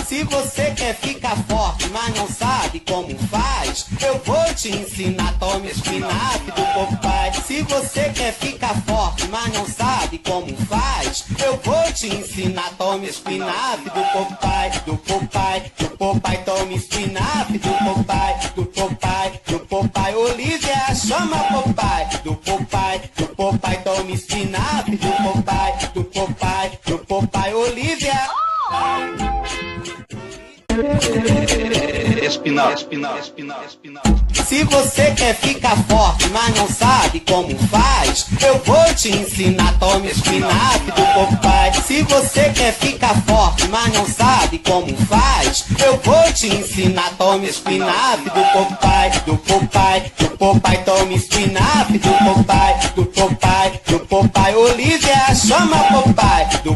Se você quer ficar forte, mas não sabe como faz, eu vou te ensinar. Tome espinafre do Popeye. Se você quer ficar forte, mas não sabe como faz, eu vou te ensinar. Tome espinafre do Popeye, do Popeye, do Popeye. Tome espinafre do Popeye, do Popeye, do Popeye. Olivia, chama Popeye, do Popeye, do Popeye. Tome espinafre do Popeye, do Popeye, do Popeye. Olivia. Se você quer ficar forte, mas não sabe como faz, eu vou te ensinar. Tome espinafre do Popeye. Se você quer ficar forte, mas não sabe como faz, eu vou te ensinar. Tome espinafre do Popeye, do Popeye, do Popeye. Tome espinafre do Popeye, do Popeye, do Popeye. Olivia, chama Popeye, do